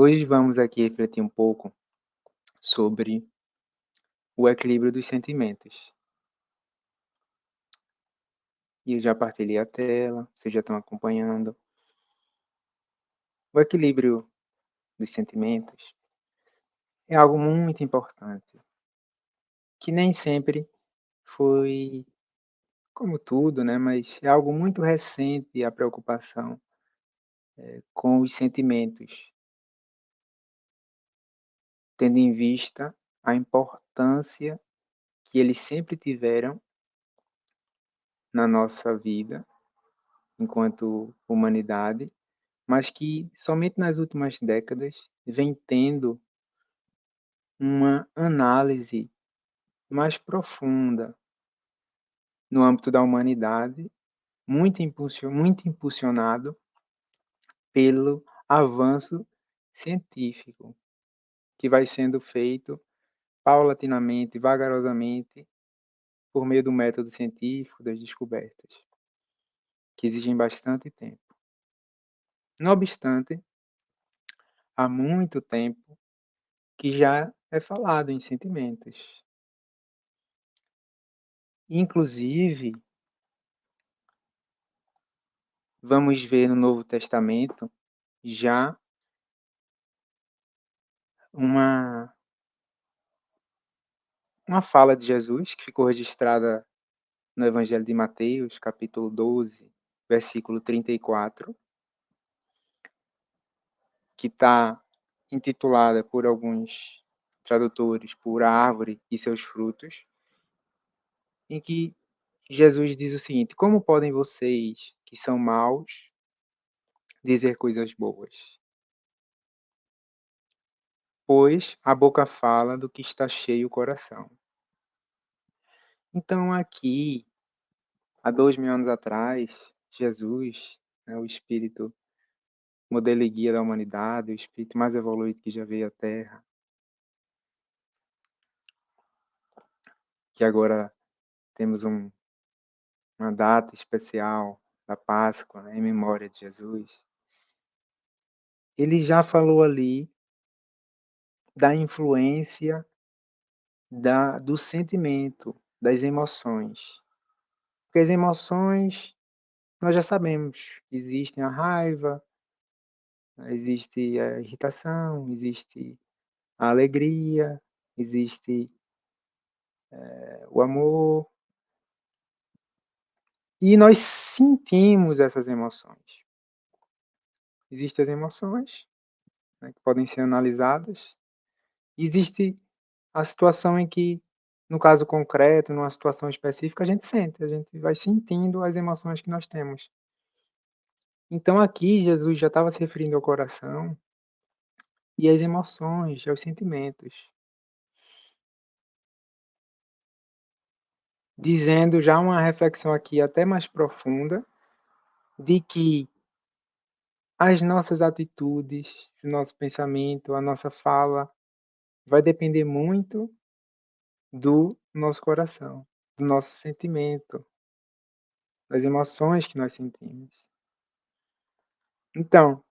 Hoje vamos aqui refletir um pouco sobre o equilíbrio dos sentimentos. E eu já partilhei a tela, vocês já estão acompanhando. O equilíbrio dos sentimentos é algo muito importante, que nem sempre foi como tudo, né? Mas é algo muito recente a preocupação com os sentimentos, tendo em vista a importância que eles sempre tiveram na nossa vida enquanto humanidade, mas que somente nas últimas décadas vem tendo uma análise mais profunda no âmbito da humanidade, muito impulsionado pelo avanço científico, que vai sendo feito paulatinamente, vagarosamente, por meio do método científico, das descobertas, que exigem bastante tempo. Não obstante, há muito tempo que já é falado em sentimentos. Inclusive, vamos ver no Novo Testamento já uma uma fala de Jesus que ficou registrada no Evangelho de Mateus, capítulo 12, versículo 34, que está intitulada por alguns tradutores por "A Árvore e seus frutos", em que Jesus diz o seguinte: "Como podem vocês, que são maus, dizer coisas boas? Pois a boca fala do que está cheio o coração." Então aqui, há 2000 anos atrás, Jesus, né, o espírito modelo e guia da humanidade, o espírito mais evoluído que já veio à Terra, que agora temos uma data especial da Páscoa, né, em memória de Jesus, ele já falou ali da influência do sentimento, das emoções. Porque as emoções, nós já sabemos, existem a raiva, existe a irritação, existe a alegria, existe o amor, e nós sentimos essas emoções. Existem as emoções, né, que podem ser analisadas, existe a situação em que, no caso concreto, numa situação específica, a gente sente, a gente vai sentindo as emoções que nós temos. Então aqui Jesus já estava se referindo ao coração e às emoções, aos sentimentos, dizendo já uma reflexão aqui até mais profunda de que as nossas atitudes, o nosso pensamento, a nossa fala, vai depender muito do nosso coração, do nosso sentimento, das emoções que nós sentimos. Então,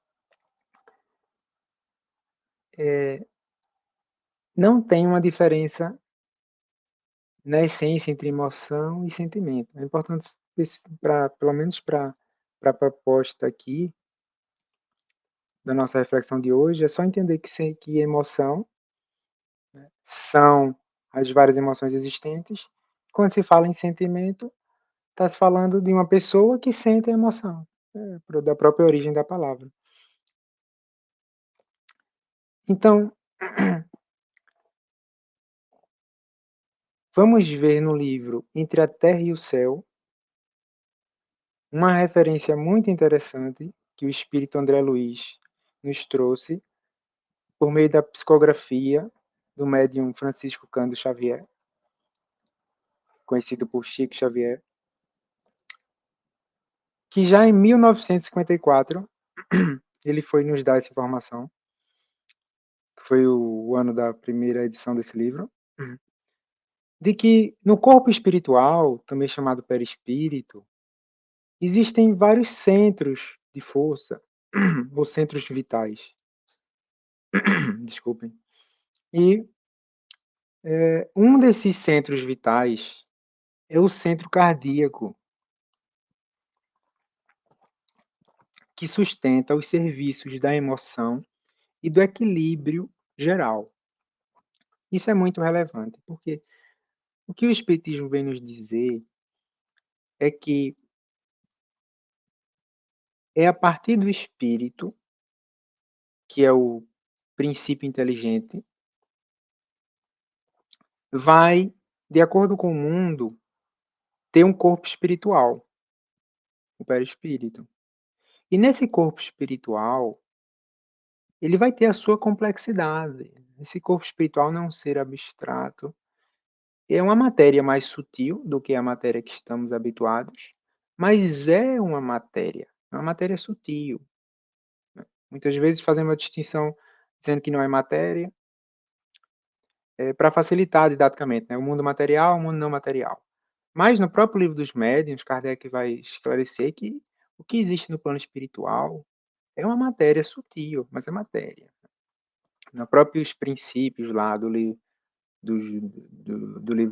não tem uma diferença na essência entre emoção e sentimento. É importante, pelo menos para a proposta aqui da nossa reflexão de hoje, é só entender que emoção são as várias emoções existentes. Quando se fala em sentimento, está se falando de uma pessoa que sente a emoção, da própria origem da palavra. Então, vamos ver no livro Entre a Terra e o Céu uma referência muito interessante que o espírito André Luiz nos trouxe por meio da psicografia do médium Francisco Cândido Xavier, conhecido por Chico Xavier, que já em 1954 ele foi nos dar essa informação, que foi o ano da primeira edição desse livro, de que no corpo espiritual, também chamado perispírito, existem vários centros de força, ou centros vitais. desculpem. E, um desses centros vitais é o centro cardíaco, que sustenta os serviços da emoção e do equilíbrio geral. Isso é muito relevante, porque o que o espiritismo vem nos dizer é que é a partir do espírito, que é o princípio inteligente, vai, de acordo com o mundo, ter um corpo espiritual, o perispírito. E nesse corpo espiritual, ele vai ter a sua complexidade. Esse corpo espiritual não é um ser abstrato, é uma matéria mais sutil do que a matéria que estamos habituados, mas é uma matéria sutil. Muitas vezes fazemos uma distinção dizendo que não é matéria, para facilitar didaticamente, né, o mundo material, o mundo não material. Mas no próprio Livro dos Médiuns, Kardec vai esclarecer que o que existe no plano espiritual é uma matéria sutil, mas é matéria. No próprios princípios lá do Livro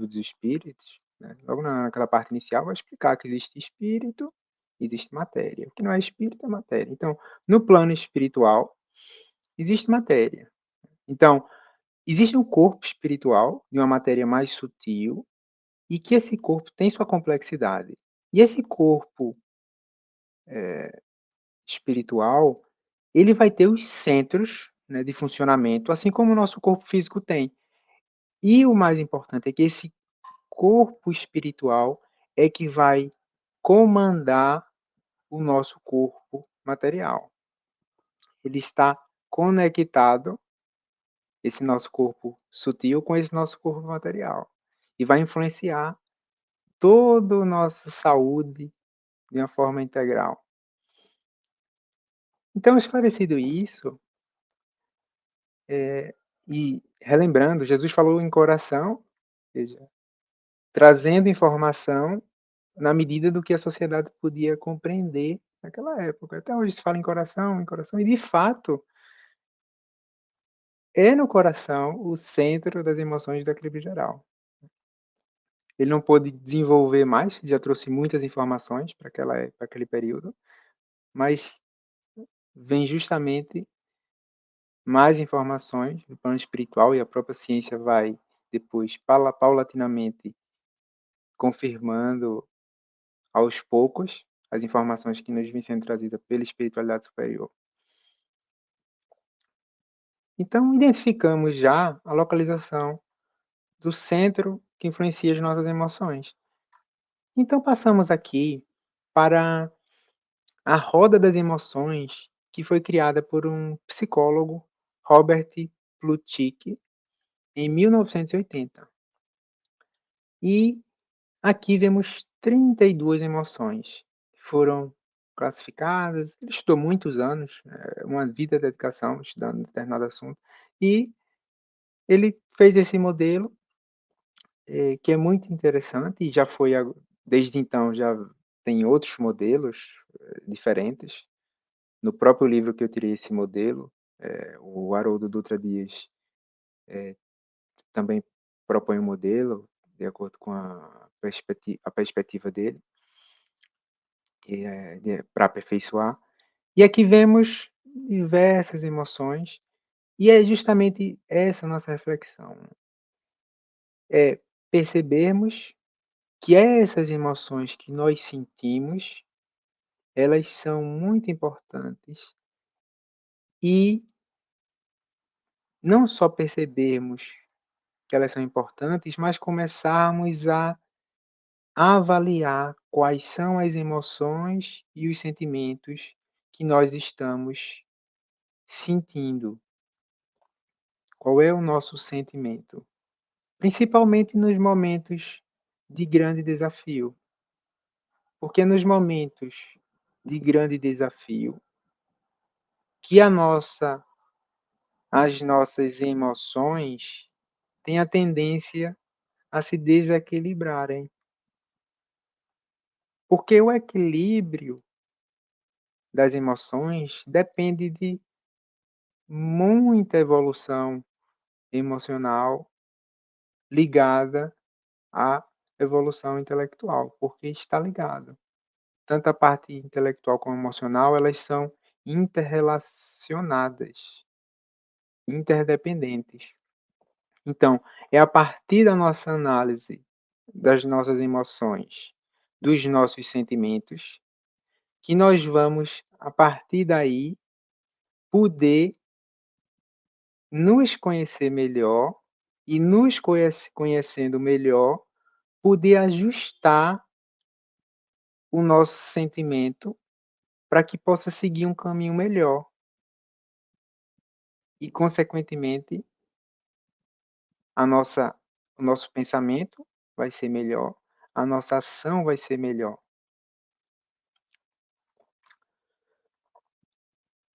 dos Espíritos, né, logo naquela parte inicial vai explicar que existe espírito, existe matéria. O que não é espírito é matéria. Então, no plano espiritual, existe matéria. Então, existe um corpo espiritual de uma matéria mais sutil e que esse corpo tem sua complexidade. E esse corpo espiritual, ele vai ter os centros, né, de funcionamento, assim como o nosso corpo físico tem. E o mais importante é que esse corpo espiritual é que vai comandar o nosso corpo material. Ele está conectado, esse nosso corpo sutil, com esse nosso corpo material. E vai influenciar toda a nossa saúde de uma forma integral. Então, esclarecido isso, e relembrando, Jesus falou em coração, ou seja, trazendo informação na medida do que a sociedade podia compreender naquela época. Até hoje se fala em coração, e de fato é no coração o centro das emoções do equilíbrio geral. Ele não pôde desenvolver mais, já trouxe muitas informações para aquele período, mas vem justamente mais informações do plano espiritual e a própria ciência vai depois paulatinamente confirmando aos poucos as informações que nos vêm sendo trazidas pela espiritualidade superior. Então, identificamos já a localização do centro que influencia as nossas emoções. Então, passamos aqui para a roda das emoções, que foi criada por um psicólogo, Robert Plutchik, em 1980. E aqui vemos 32 emoções que foram classificadas. Ele estudou muitos anos, uma vida de dedicação estudando determinado assunto, e ele fez esse modelo, que é muito interessante e já foi desde então já tem outros modelos, diferentes. No próprio livro que eu tirei esse modelo, o Haroldo Dutra Dias também propõe um modelo de acordo com a perspectiva dele, que é para aperfeiçoar. E aqui vemos diversas emoções, e é justamente essa nossa reflexão, é percebermos que essas emoções que nós sentimos, elas são muito importantes e não só percebermos que elas são importantes, mas começarmos a avaliar quais são as emoções e os sentimentos que nós estamos sentindo. Qual é o nosso sentimento? Principalmente nos momentos de grande desafio, porque é nos momentos de grande desafio que as nossas emoções têm a tendência a se desequilibrarem. Porque o equilíbrio das emoções depende de muita evolução emocional ligada à evolução intelectual, porque está ligado. Tanto a parte intelectual como emocional, elas são interrelacionadas, interdependentes. Então, é a partir da nossa análise das nossas emoções, dos nossos sentimentos, que nós vamos, a partir daí, poder nos conhecer melhor e nos conhecendo melhor, poder ajustar o nosso sentimento para que possa seguir um caminho melhor e, consequentemente, a nossa o nosso pensamento vai ser melhor, a nossa ação vai ser melhor.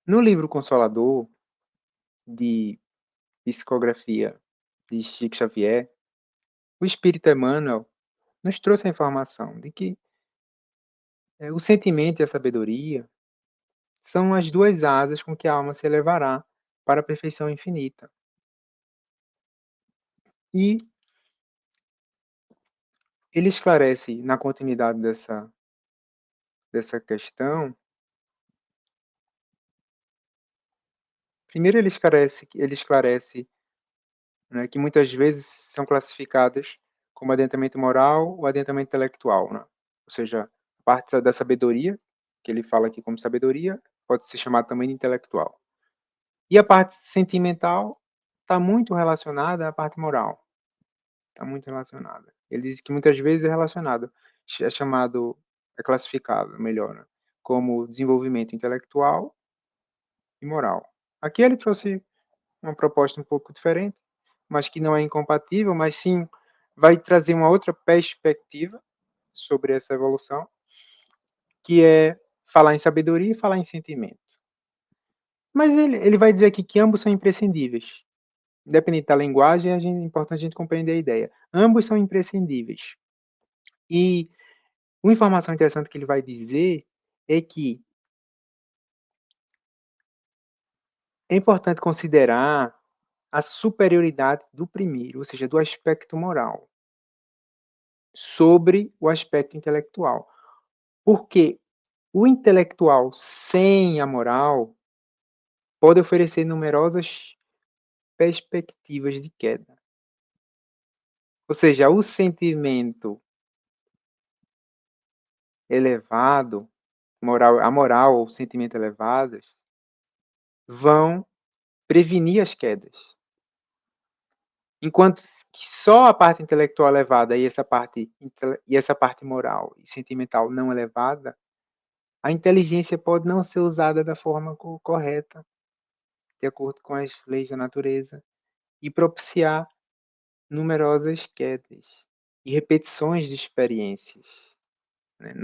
No livro Consolador, de psicografia de Chico Xavier, o espírito Emmanuel nos trouxe a informação de que o sentimento e a sabedoria são as duas asas com que a alma se elevará para a perfeição infinita. E ele esclarece, na continuidade dessa questão, primeiro ele esclarece, né, que muitas vezes são classificadas como adentramento moral ou adentramento intelectual, né? Ou seja, a parte da sabedoria, que ele fala aqui como sabedoria, pode ser chamada também de intelectual. E a parte sentimental está muito relacionada à parte moral, está muito relacionada. Ele diz que muitas vezes é relacionado, é classificado, melhor, né, como desenvolvimento intelectual e moral. Aqui ele trouxe uma proposta um pouco diferente, mas que não é incompatível, mas sim vai trazer uma outra perspectiva sobre essa evolução, que é falar em sabedoria e falar em sentimento. Mas ele vai dizer aqui que ambos são imprescindíveis. Independente da linguagem, é importante a gente compreender a ideia. Ambos são imprescindíveis. E uma informação interessante que ele vai dizer é que é importante considerar a superioridade do primeiro, ou seja, do aspecto moral, sobre o aspecto intelectual. Porque o intelectual sem a moral pode oferecer numerosas perspectivas de queda. Ou seja, o sentimento elevado, a moral ou o sentimento elevados, vão prevenir as quedas. Enquanto que só a parte intelectual elevada e essa parte moral e sentimental não elevada, a inteligência pode não ser usada da forma correta, de acordo com as leis da natureza, e propiciar numerosas quedas e repetições de experiências, né,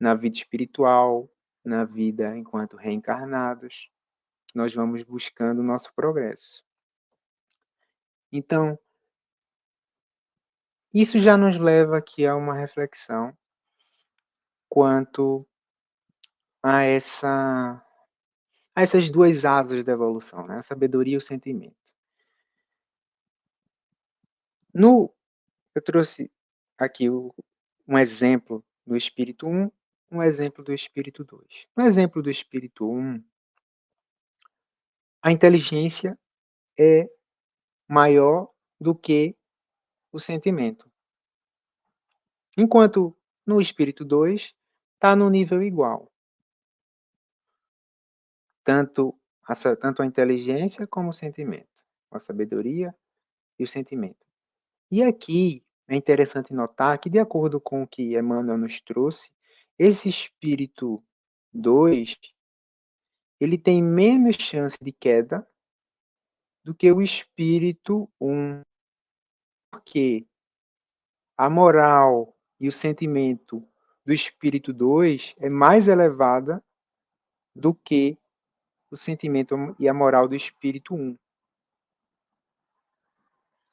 na vida espiritual, na vida enquanto reencarnados, que nós vamos buscando o nosso progresso. Então, isso já nos leva aqui a uma reflexão quanto a essas duas asas da evolução, né? A sabedoria e o sentimento. Eu trouxe aqui um exemplo do espírito 1, um exemplo do espírito 2. No exemplo do espírito 1, a inteligência é maior do que o sentimento. Enquanto no espírito 2 está no nível igual. Tanto a inteligência como o sentimento, a sabedoria e o sentimento. E aqui é interessante notar que, de acordo com o que Emmanuel nos trouxe, esse espírito 2 ele tem menos chance de queda do que o espírito 1, porque a moral e o sentimento do espírito 2 é mais elevada do que o sentimento e a moral do espírito 1.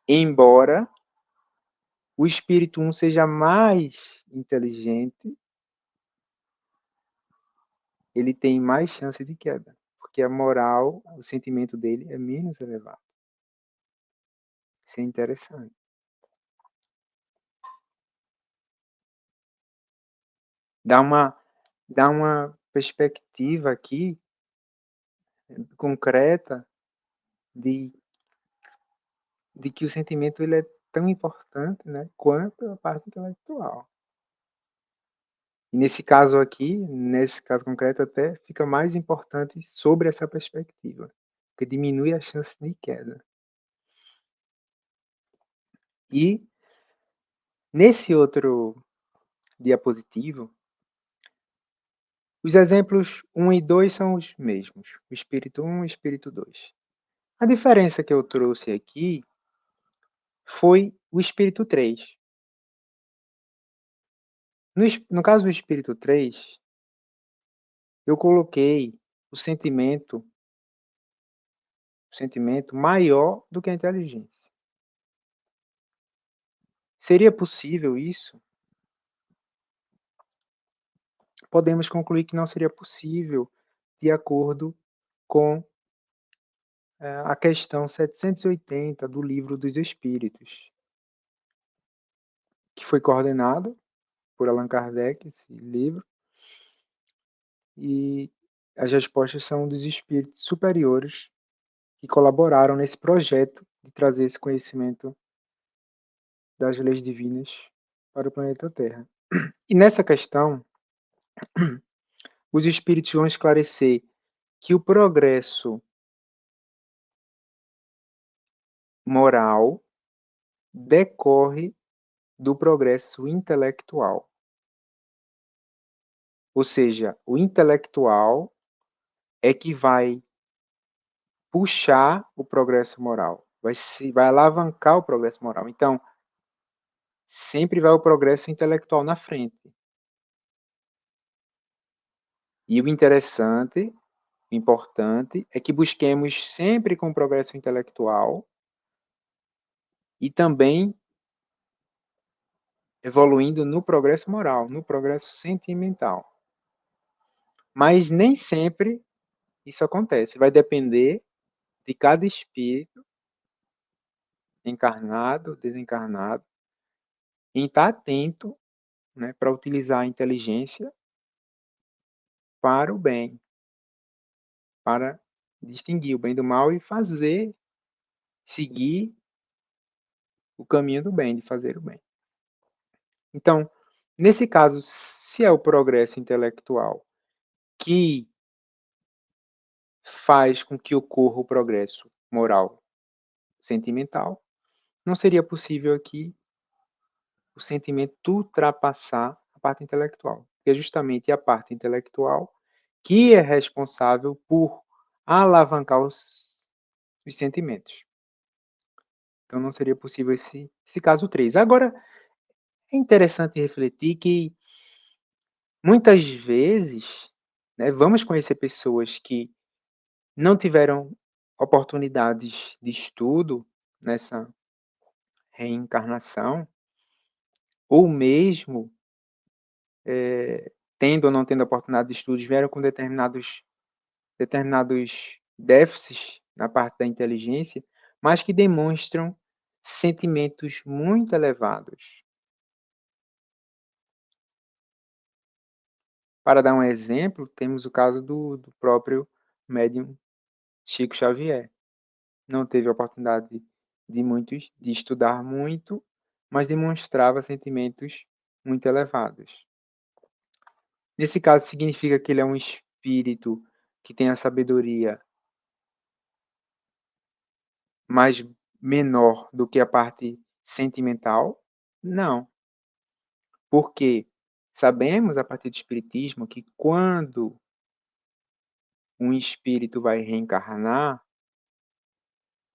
Embora o espírito 1 seja mais inteligente, ele tem mais chance de queda, que a moral, o sentimento dele é menos elevado. Isso é interessante. Dá uma dá uma perspectiva aqui, concreta, de que o sentimento ele é tão importante, né, quanto a parte intelectual. E nesse caso aqui, nesse caso concreto até fica mais importante sobre essa perspectiva, porque diminui a chance de queda. E nesse outro diapositivo, os exemplos 1 e 2 são os mesmos, o espírito 1 e o espírito 2. A diferença que eu trouxe aqui foi o espírito 3. No caso do espírito 3, eu coloquei o sentimento maior do que a inteligência. Seria possível isso? Podemos concluir que não seria possível, de acordo com a questão 780 do Livro dos Espíritos, que foi coordenado por Allan Kardec, esse livro, e as respostas são dos espíritos superiores que colaboraram nesse projeto de trazer esse conhecimento das leis divinas para o planeta Terra. E nessa questão, os espíritos vão esclarecer que o progresso moral decorre do progresso intelectual. Ou seja, o intelectual é que vai puxar o progresso moral, vai alavancar o progresso moral. Então, sempre vai o progresso intelectual na frente. E o interessante, importante, é que busquemos sempre com o progresso intelectual e também evoluindo no progresso moral, no progresso sentimental. Mas nem sempre isso acontece. Vai depender de cada espírito, encarnado, desencarnado, em estar atento, né, para utilizar a inteligência para o bem, para distinguir o bem do mal e seguir o caminho do bem, de fazer o bem. Então, nesse caso, se é o progresso intelectual que faz com que ocorra o progresso moral sentimental, não seria possível aqui o sentimento ultrapassar a parte intelectual, porque é justamente a parte intelectual que é responsável por alavancar os sentimentos. Então não seria possível esse caso 3. Agora, é interessante refletir que muitas vezes, né, vamos conhecer pessoas que não tiveram oportunidades de estudo nessa reencarnação, ou mesmo tendo ou não tendo oportunidade de estudos, vieram com determinados déficits na parte da inteligência, mas que demonstram sentimentos muito elevados. Para dar um exemplo, temos o caso do próprio médium Chico Xavier. Não teve a oportunidade de estudar muito, mas demonstrava sentimentos muito elevados. Nesse caso, significa que ele é um espírito que tem a sabedoria mais menor do que a parte sentimental? Não, porque sabemos a partir do espiritismo que quando um espírito vai reencarnar,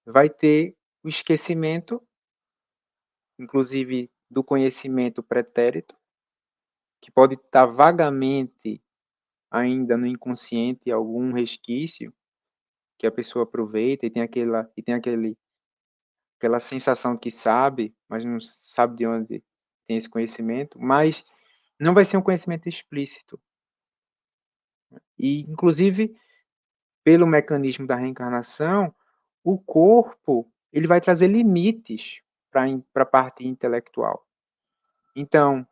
vai ter o esquecimento, inclusive do conhecimento pretérito, que pode estar vagamente ainda no inconsciente algum resquício que a pessoa aproveita aquela sensação que sabe, mas não sabe de onde tem esse conhecimento, mas não vai ser um conhecimento explícito. E, inclusive, pelo mecanismo da reencarnação, o corpo, ele vai trazer limites para a parte intelectual. Então,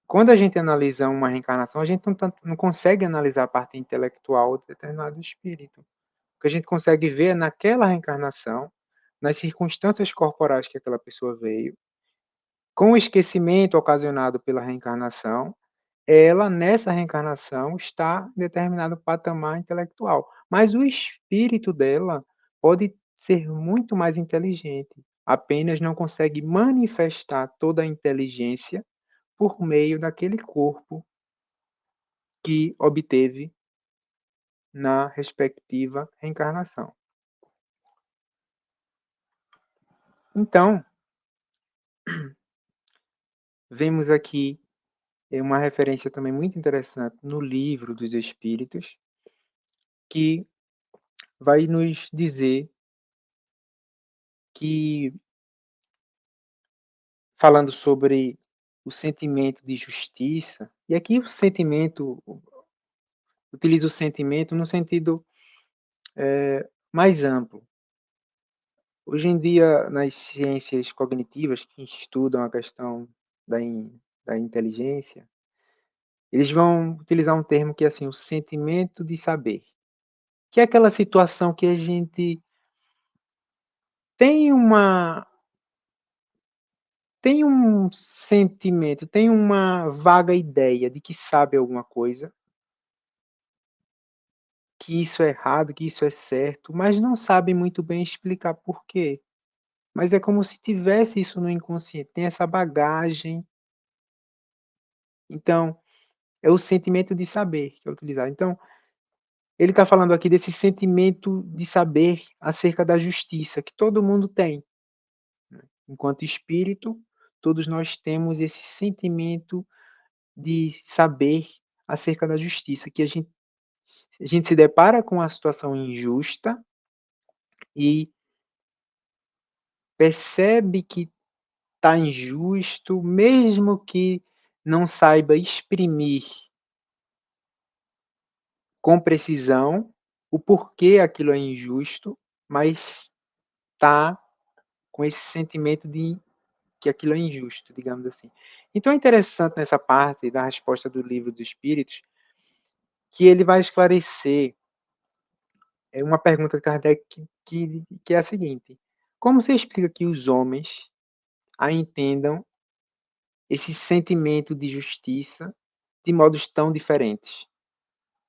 quando a gente analisa uma reencarnação, a gente não consegue analisar a parte intelectual de determinado espírito. O que a gente consegue ver é naquela reencarnação, nas circunstâncias corporais que aquela pessoa veio, com o esquecimento ocasionado pela reencarnação, ela, nessa reencarnação, está em determinado patamar intelectual. Mas o espírito dela pode ser muito mais inteligente, apenas não consegue manifestar toda a inteligência por meio daquele corpo que obteve na respectiva reencarnação. Então, vemos aqui uma referência também muito interessante no Livro dos Espíritos, que vai nos dizer que, falando sobre o sentimento de justiça, e aqui o sentimento, utiliza o sentimento no sentido mais amplo. Hoje em dia, nas ciências cognitivas que estudam a questão da, da inteligência, eles vão utilizar um termo que é assim, o sentimento de saber, que é aquela situação que a gente tem uma tem um sentimento, tem uma vaga ideia de que sabe alguma coisa, que isso é errado, que isso é certo, mas não sabe muito bem explicar por quê. Mas é como se tivesse isso no inconsciente, tem essa bagagem. Então, é o sentimento de saber que é utilizado. Então, ele está falando aqui desse sentimento de saber acerca da justiça, que todo mundo tem. Enquanto espírito, todos nós temos esse sentimento de saber acerca da justiça, que a gente se depara com uma situação injusta e percebe que está injusto, mesmo que não saiba exprimir com precisão o porquê aquilo é injusto, mas está com esse sentimento de que aquilo é injusto, digamos assim. Então é interessante nessa parte da resposta do Livro dos Espíritos que ele vai esclarecer uma pergunta de Kardec que é a seguinte: como se explica que os homens a entendam esse sentimento de justiça de modos tão diferentes?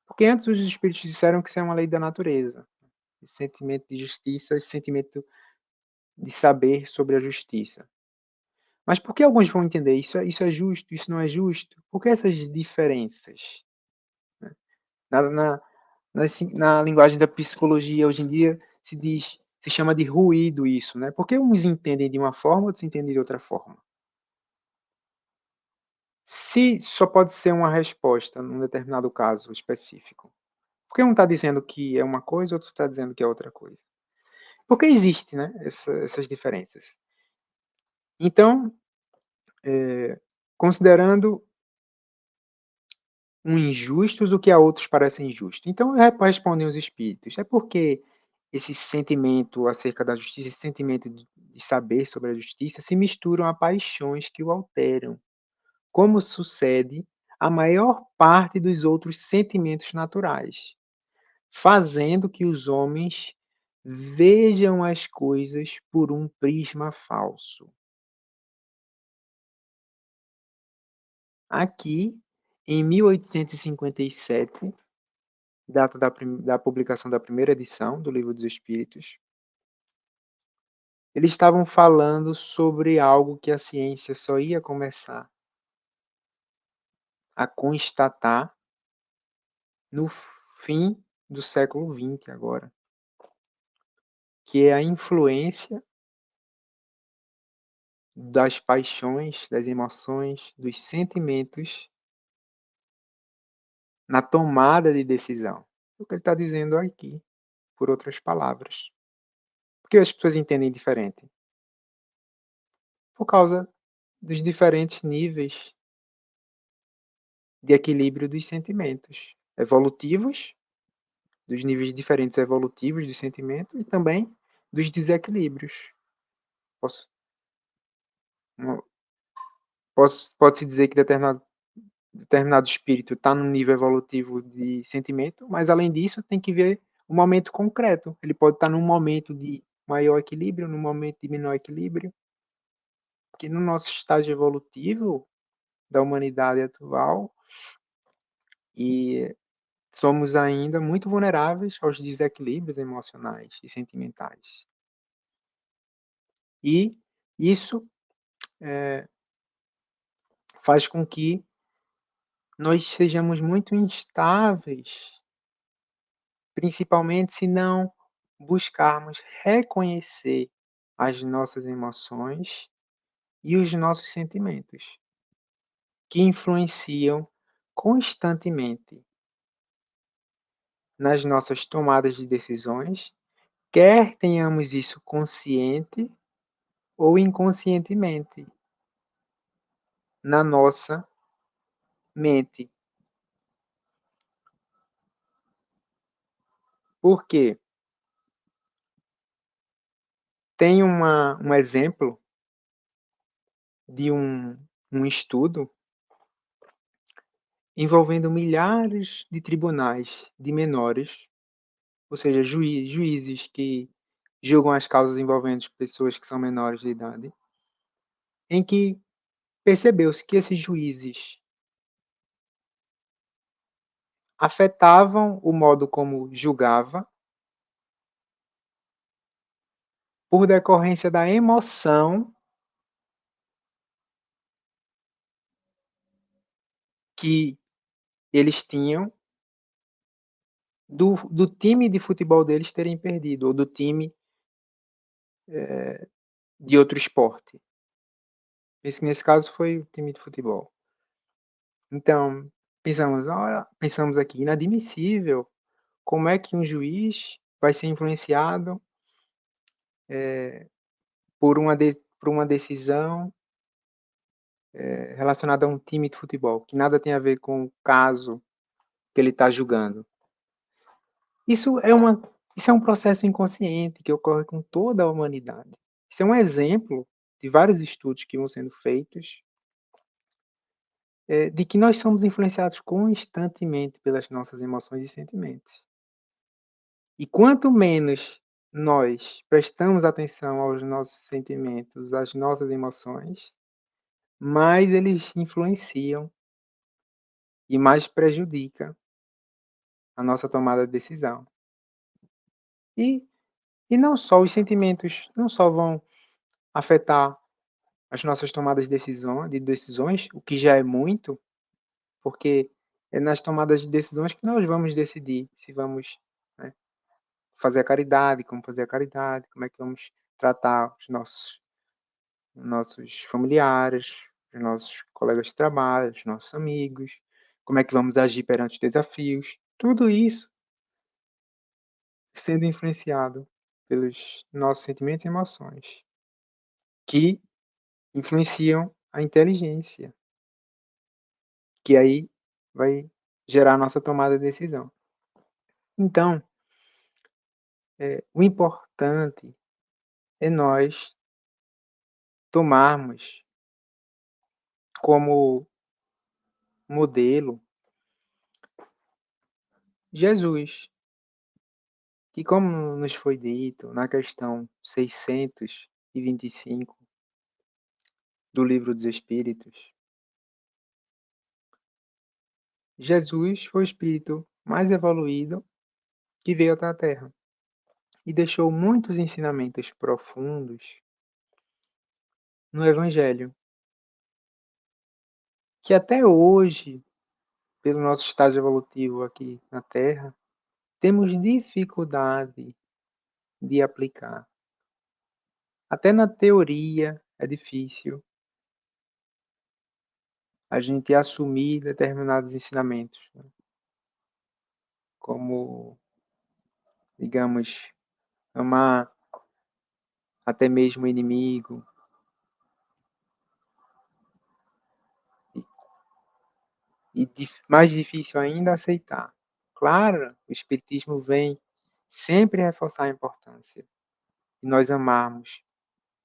Porque antes os espíritos disseram que isso é uma lei da natureza. Esse sentimento de justiça, esse sentimento de saber sobre a justiça. Mas por que alguns vão entender isso é justo, isso não é justo? Por que essas diferenças? Na, na, na linguagem da psicologia, hoje em dia, se chama de ruído isso, né? Porque uns entendem de uma forma, outros entendem de outra forma. Se só pode ser uma resposta num determinado caso específico, por que um está dizendo que é uma coisa, outro está dizendo que é outra coisa? Porque existe, né, essas diferenças. Então, considerando um injustos o que a outros parece injusto. Então, respondem os espíritos, é porque esse sentimento acerca da justiça, esse sentimento de saber sobre a justiça, se misturam a paixões que o alteram, como sucede a maior parte dos outros sentimentos naturais, fazendo que os homens vejam as coisas por um prisma falso. Aqui, em 1857, data da publicação da primeira edição do Livro dos Espíritos, eles estavam falando sobre algo que a ciência só ia começar a constatar no fim do século XX agora, que é a influência das paixões, das emoções, dos sentimentos na tomada de decisão. É o que ele está dizendo aqui, por outras palavras. Por que as pessoas entendem diferente? Por causa dos diferentes níveis de equilíbrio dos sentimentos evolutivos dos níveis diferentes evolutivos do sentimento e também dos desequilíbrios. Posso, pode-se dizer que determinado espírito está num nível evolutivo de sentimento, mas além disso tem que ver o momento concreto. Ele pode estar num momento de maior equilíbrio, num momento de menor equilíbrio, que no nosso estágio evolutivo da humanidade atual e somos ainda muito vulneráveis aos desequilíbrios emocionais e sentimentais. E isso faz com que nós sejamos muito instáveis, principalmente se não buscarmos reconhecer as nossas emoções e os nossos sentimentos, que influenciam constantemente nas nossas tomadas de decisões, quer tenhamos isso consciente ou inconscientemente na nossa mente. Por quê? Tem um exemplo de um estudo envolvendo milhares de tribunais de menores, ou seja, juízes que julgam as causas envolvendo pessoas que são menores de idade, em que percebeu-se que esses juízes afetavam o modo como julgava por decorrência da emoção que eles tinham do time de futebol deles terem perdido, ou do time de outro esporte. Esse, nesse caso, foi o time de futebol. Então, pensamos aqui, inadmissível, como é que um juiz vai ser influenciado por uma decisão relacionada a um time de futebol, que nada tem a ver com o caso que ele está julgando. Isso é, isso é um processo inconsciente que ocorre com toda a humanidade. Isso é um exemplo de vários estudos que vão sendo feitos de que nós somos influenciados constantemente pelas nossas emoções e sentimentos. E quanto menos nós prestamos atenção aos nossos sentimentos, às nossas emoções, mais eles influenciam e mais prejudica a nossa tomada de decisão. E, e não só os sentimentos, não só vão afetar as nossas tomadas de decisões, o que já é muito, porque é nas tomadas de decisões que nós vamos decidir se vamos, né, fazer a caridade, como fazer a caridade, como é que vamos tratar nossos familiares, os nossos colegas de trabalho, os nossos amigos, como é que vamos agir perante os desafios. Tudo isso sendo influenciado pelos nossos sentimentos e emoções, que influenciam a inteligência, que aí vai gerar a nossa tomada de decisão. Então, o importante é nós tomarmos como modelo Jesus, que como nos foi dito na questão 625 do Livro dos Espíritos, Jesus foi o espírito mais evoluído que veio até a Terra e deixou muitos ensinamentos profundos no Evangelho, que até hoje, pelo nosso estágio evolutivo aqui na Terra, temos dificuldade de aplicar. Até na teoria é difícil a gente assumir determinados ensinamentos, né? Como, digamos, amar até mesmo o inimigo, e mais difícil ainda aceitar. clara, o espiritismo vem sempre reforçar a importância de nós amarmos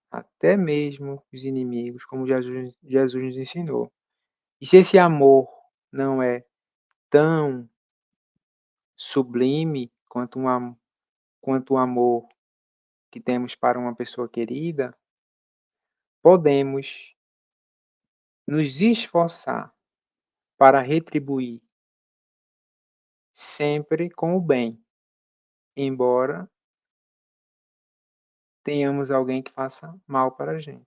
até mesmo os inimigos, como Jesus nos ensinou. E se esse amor não é tão sublime quanto o amor que temos para uma pessoa querida, podemos nos esforçar para retribuir sempre com o bem, embora tenhamos alguém que faça mal para a gente.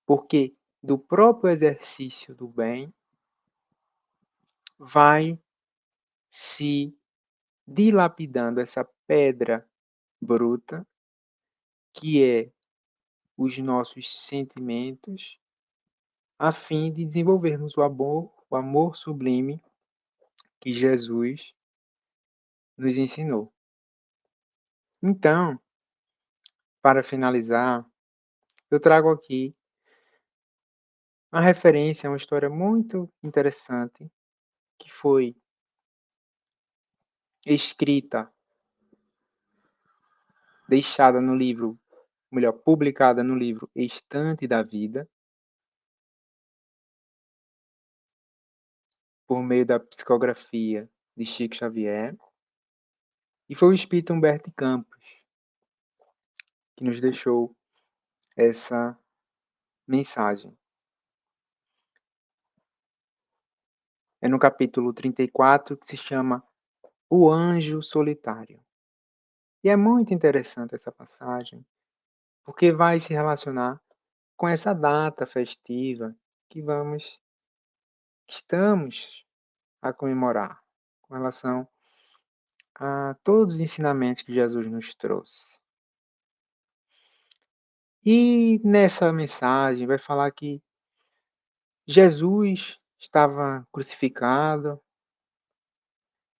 Porque do próprio exercício do bem vai se dilapidando essa pedra bruta, que é os nossos sentimentos, a fim de desenvolvermos o amor sublime que Jesus nos ensinou. Então, para finalizar, eu trago aqui uma referência a uma história muito interessante que foi escrita, deixada no livro, melhor, publicada no livro Estante da Vida, por meio da psicografia de Chico Xavier, e foi o espírito Humberto de Campos que nos deixou essa mensagem. É no capítulo 34 que se chama O Anjo Solitário. E é muito interessante essa passagem, porque vai se relacionar com essa data festiva que estamos a comemorar, com relação a todos os ensinamentos que Jesus nos trouxe. E nessa mensagem vai falar que Jesus estava crucificado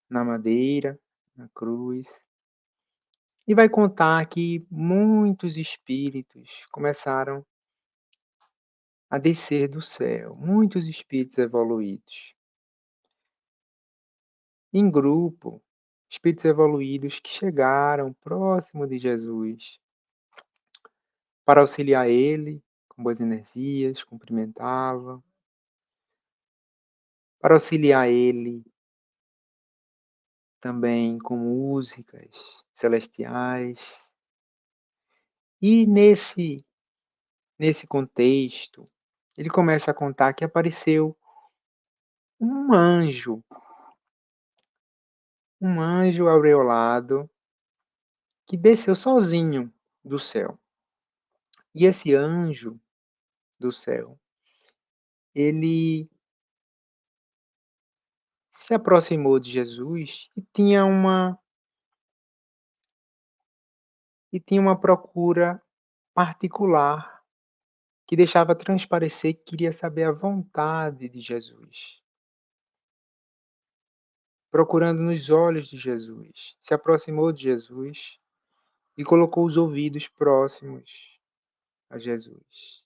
na madeira, na cruz, e vai contar que muitos espíritos começaram a descer do céu, muitos espíritos evoluídos, em grupo, espíritos evoluídos que chegaram próximo de Jesus para auxiliar ele com boas energias, cumprimentá-lo, para auxiliar ele também com músicas celestiais. E nesse contexto, ele começa a contar que apareceu um anjo aureolado que desceu sozinho do céu. E esse anjo do céu, ele se aproximou de Jesus e tinha uma procura particular que deixava transparecer que queria saber a vontade de Jesus. Procurando nos olhos de Jesus, se aproximou de Jesus e colocou os ouvidos próximos a Jesus.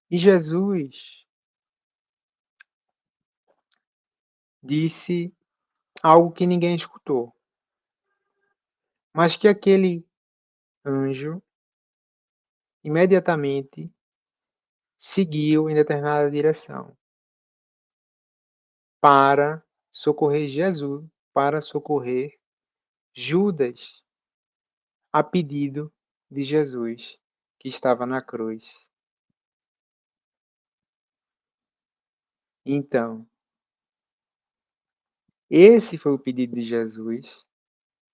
E Jesus disse algo que ninguém escutou, mas que aquele anjo imediatamente seguiu em determinada direção para socorrer Jesus, para socorrer Judas, a pedido de Jesus, que estava na cruz. Então, esse foi o pedido de Jesus,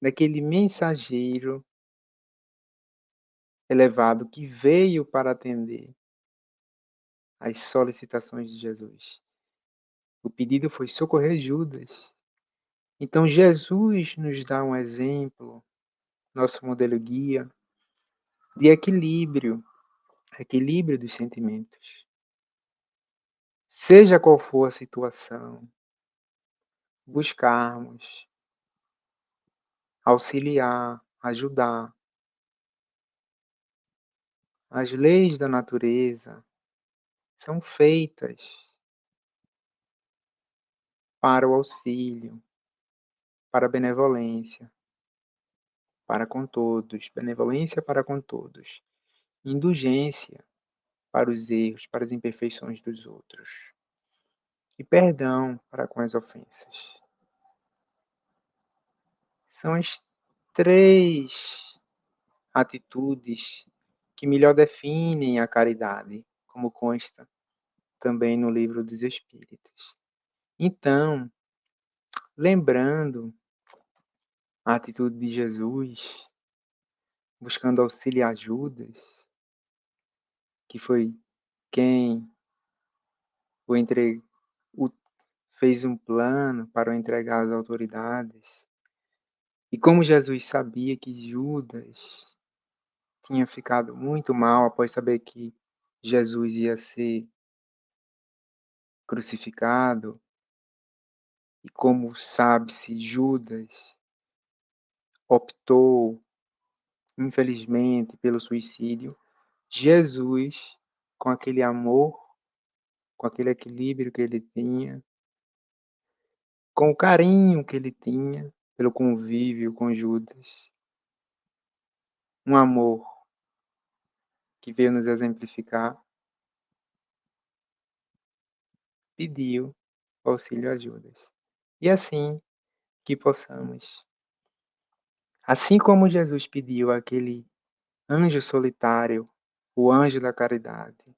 daquele mensageiro elevado que veio para atender às solicitações de Jesus. O pedido foi socorrer Judas. Então, Jesus nos dá um exemplo, nosso modelo guia, de equilíbrio dos sentimentos. Seja qual for a situação, buscarmos auxiliar, ajudar. As leis da natureza são feitas para o auxílio, para a benevolência, para com todos, benevolência para com todos, indulgência para os erros, para as imperfeições dos outros, e perdão para com as ofensas. São as 3 atitudes que melhor definem a caridade, como consta também no Livro dos Espíritos. Então, lembrando a atitude de Jesus, buscando auxílio e ajudas, que foi quem o entre o fez um plano para o entregar às autoridades. E como Jesus sabia que Judas tinha ficado muito mal após saber que Jesus ia ser crucificado, e como sabe-se, Judas optou, infelizmente, pelo suicídio, Jesus, com aquele amor, com aquele equilíbrio que ele tinha, com o carinho que ele tinha pelo convívio com Judas, um amor que veio nos exemplificar, pediu auxílio a Judas. E assim que possamos, assim como Jesus pediu àquele anjo solitário, o anjo da caridade,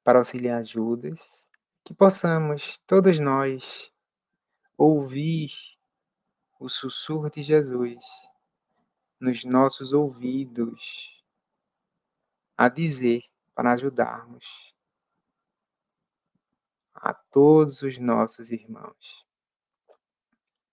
para auxiliar Judas, que possamos todos nós ouvir o sussurro de Jesus nos nossos ouvidos a dizer para ajudarmos a todos os nossos irmãos.